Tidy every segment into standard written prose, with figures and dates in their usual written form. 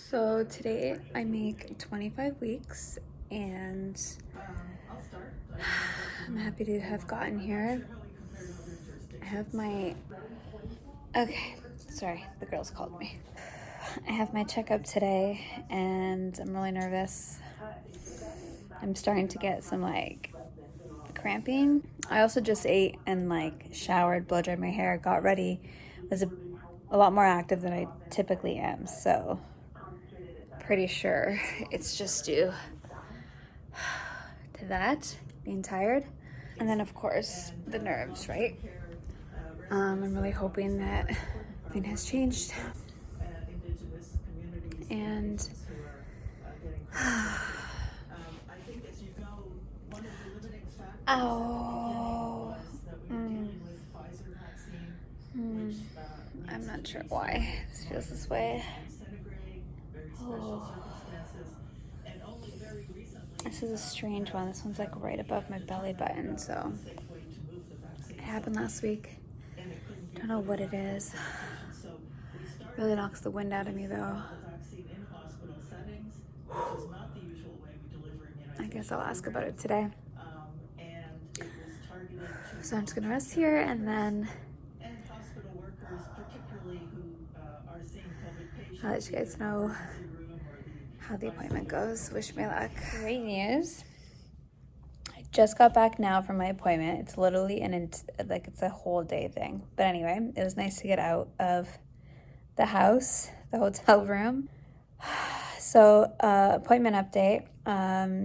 So today I make 25 weeks and I'm happy to have gotten here. I have my, okay, sorry, the girls called me. I have my checkup today and I'm really nervous. I'm starting to get some cramping. I also just ate and showered, blow dried my hair, got ready. Was a lot more active than I typically am, so pretty sure it's just due to that, being tired. And then of course the nerves, right? I'm really hoping that nothing has changed. And oh, I'm not sure why this feels this way. Oh. This is a strange one. This one's right above my belly button, so it happened last week. Don't know what it is. Really knocks the wind out of me though. I guess I'll ask about it today. So I'm just gonna rest here and then I'll let you guys know how the appointment goes. Wish me luck. Great news. I just got back now from my appointment. It's literally it's a whole day thing. But anyway, it was nice to get out of the house, the hotel room. So appointment update,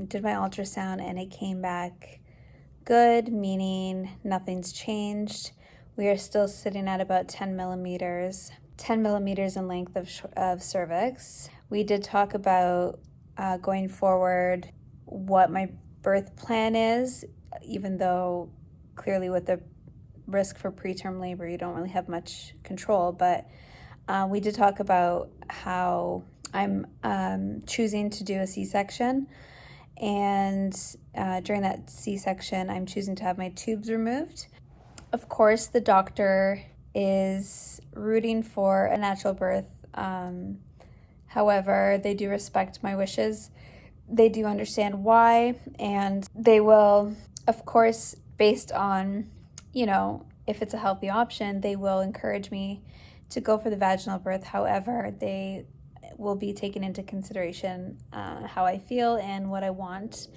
did my ultrasound and it came back good, meaning nothing's changed. We are still sitting at about 10 millimeters in length of cervix. We did talk about going forward what my birth plan is, even though clearly with the risk for preterm labor, you don't really have much control, but we did talk about how I'm choosing to do a C-section, and during that C-section, I'm choosing to have my tubes removed. Of course, the doctor is rooting for a natural birth. However, they do respect my wishes. They do understand why, and they will, of course, based on, if it's a healthy option, they will encourage me to go for the vaginal birth. However, they will be taken into consideration how I feel and what I want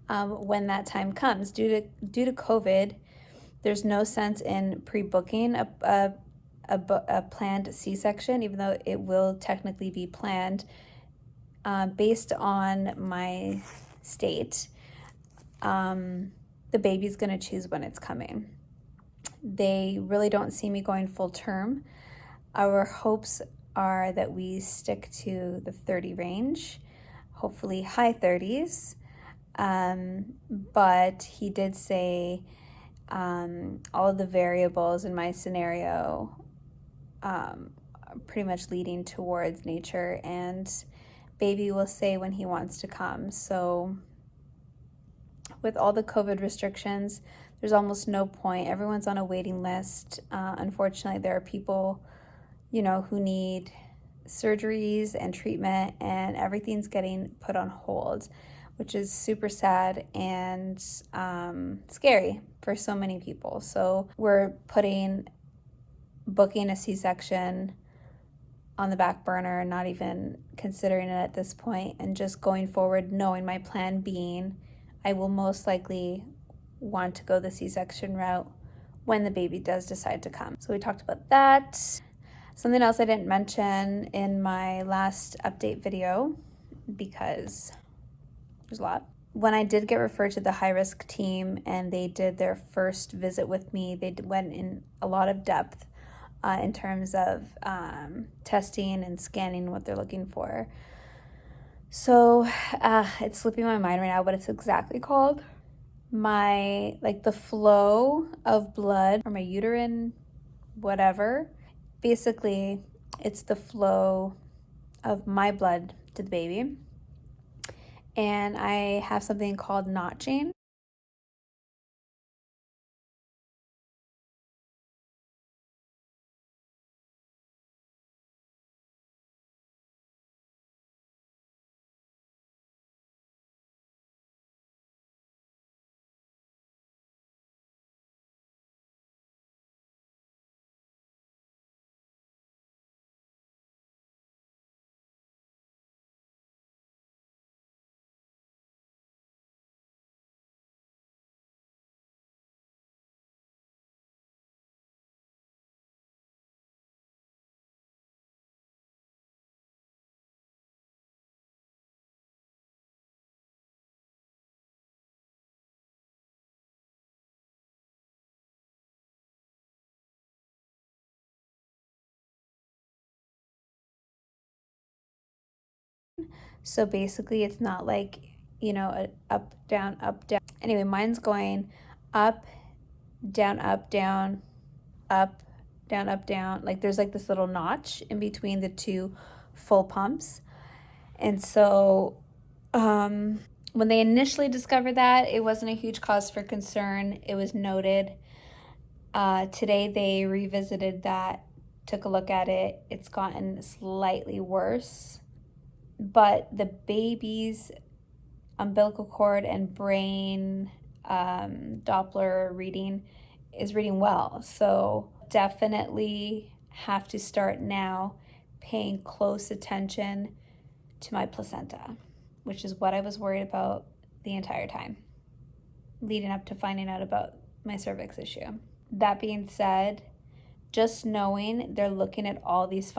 when that time comes. Due to COVID, there's no sense in pre-booking a planned C-section, even though it will technically be planned based on my state. The baby's going to choose when it's coming. They really don't see me going full term. Our hopes are that we stick to the 30 range, hopefully high 30s. But he did say all of the variables in my scenario are pretty much leading towards nature, and baby will say when he wants to come. So with all the COVID restrictions, there's almost no point. Everyone's on a waiting list. Unfortunately, there are people, who need surgeries and treatment, and everything's getting put on hold, which is super sad and scary for so many people. So we're booking a C-section on the back burner, not even considering it at this point, and just going forward, knowing my plan being I will most likely want to go the C-section route when the baby does decide to come. So we talked about that. Something else I didn't mention in my last update video, because there's a lot. When I did get referred to the high-risk team and they did their first visit with me, they went in a lot of depth in terms of testing and scanning what they're looking for. So it's slipping my mind right now what it's exactly called. The flow of blood from my uterine, whatever. Basically, it's the flow of my blood to the baby. And I have something called notching. So basically it's not like, you know, a up, down, up, down. Anyway, mine's going up, down, up, down, up, down, up, down. Like there's like this little notch in between the two full pumps. And so when they initially discovered that, it wasn't a huge cause for concern. It was noted. Today they revisited that, took a look at it. It's gotten slightly worse, but the baby's umbilical cord and brain Doppler reading is reading well. So definitely have to start now paying close attention to my placenta, which is what I was worried about the entire time leading up to finding out about my cervix issue. That being said, just knowing they're looking at all these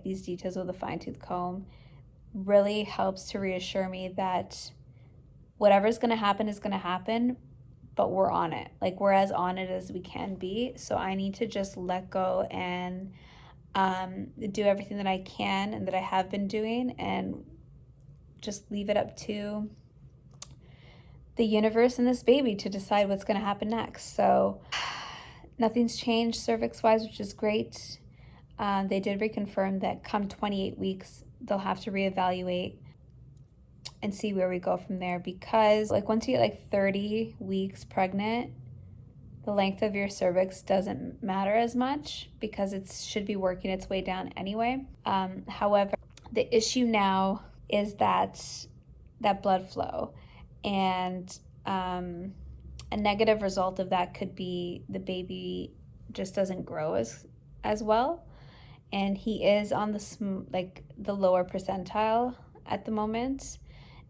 these details with a fine-tooth comb really helps to reassure me that whatever's going to happen is going to happen, but we're on it. Like we're as on it as we can be. So I need to just let go and do everything that I can and that I have been doing, and just leave it up to the universe and this baby to decide what's going to happen next. So nothing's changed cervix-wise, which is great. They did reconfirm that come 28 weeks, they'll have to reevaluate and see where we go from there, because like once you get like 30 weeks pregnant, the length of your cervix doesn't matter as much because it should be working its way down anyway. However, the issue now is that blood flow, and a negative result of that could be the baby just doesn't grow as well, and he is on the lower percentile at the moment.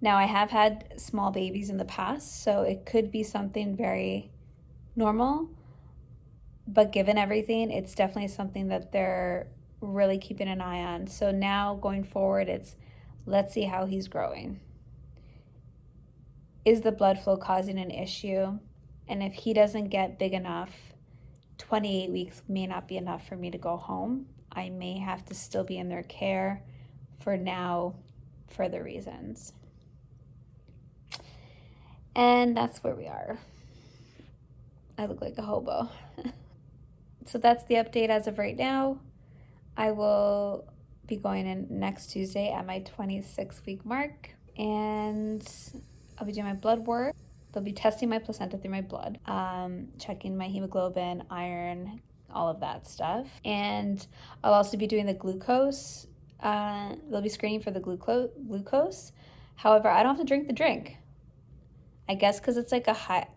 Now, I have had small babies in the past, so it could be something very normal, but given everything, it's definitely something that they're really keeping an eye on. So now going forward, it's let's see how he's growing. Is the blood flow causing an issue? And if he doesn't get big enough, 28 weeks may not be enough for me to go home. I may have to still be in their care for now, further reasons. And that's where we are. I look like a hobo. So that's the update as of right now. I will be going in next Tuesday at my 26-week mark, and I'll be doing my blood work. They'll be testing my placenta through my blood, checking my hemoglobin, iron, all of that stuff. And I'll also be doing the glucose. They'll be screening for the glucose. However, I don't have to drink the drink. I guess because it's like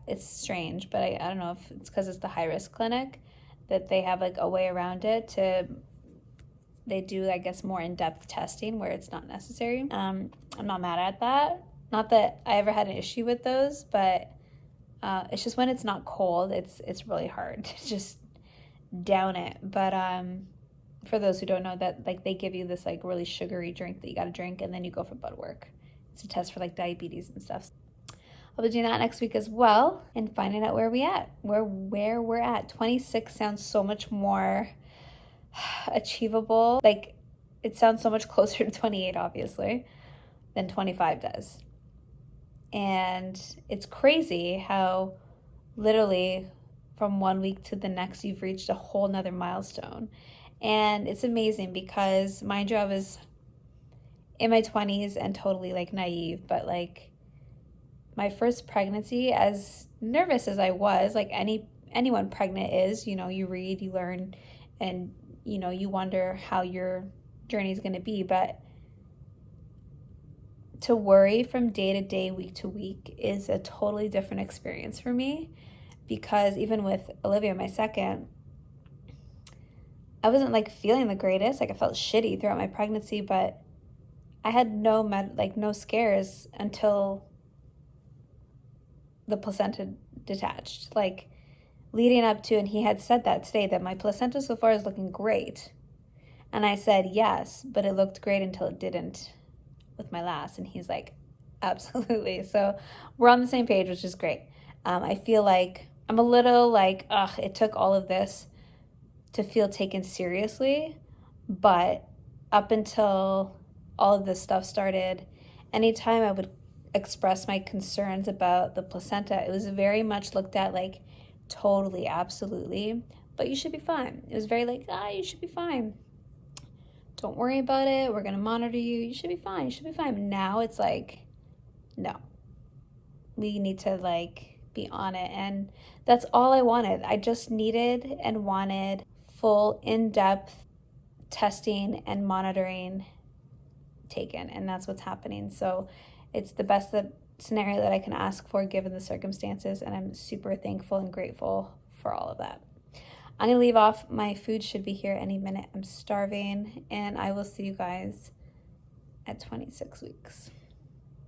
it's strange, but I don't know if it's because it's the high-risk clinic that they have like a way around it they do, I guess, more in-depth testing where it's not necessary. I'm not mad at that. Not that I ever had an issue with those, but it's just when it's not cold, it's really hard to just down it. But for those who don't know, that like they give you this like really sugary drink that you got to drink, and then you go for blood work. It's a test for like diabetes and stuff. I'll be doing that next week as well, and finding out where we're at. 26 sounds so much more achievable. Like it sounds so much closer to 28, obviously, than 25 does. And it's crazy how literally from 1 week to the next, you've reached a whole nother milestone. And it's amazing because, mind you, I was in my 20s and totally like naive, but like my first pregnancy, as nervous as I was, like anyone pregnant is, you know, you read, you learn, and, you know, you wonder how your journey is going to be. But to worry from day to day, week to week is a totally different experience for me, because even with Olivia, my second, I wasn't like feeling the greatest. Like I felt shitty throughout my pregnancy, but I had no scares until the placenta detached, like leading up to, and he had said that today, that my placenta so far is looking great. And I said, yes, but it looked great until it didn't with my last. And he's like, absolutely. So we're on the same page, which is great. I feel like I'm a little like, it took all of this to feel taken seriously. But up until all of this stuff started, anytime I would express my concerns about the placenta, it was very much looked at like totally, absolutely, but you should be fine. It was very like, you should be fine. Don't worry about it. We're going to monitor you. You should be fine. You should be fine. Now it's like, no, we need to like be on it. And that's all I wanted. I just needed and wanted full in-depth testing and monitoring taken, and that's what's happening. So it's the best scenario that I can ask for given the circumstances, and I'm super thankful and grateful for all of that. I'm gonna leave off. My food should be here any minute. I'm starving, and I will see you guys at 26 weeks.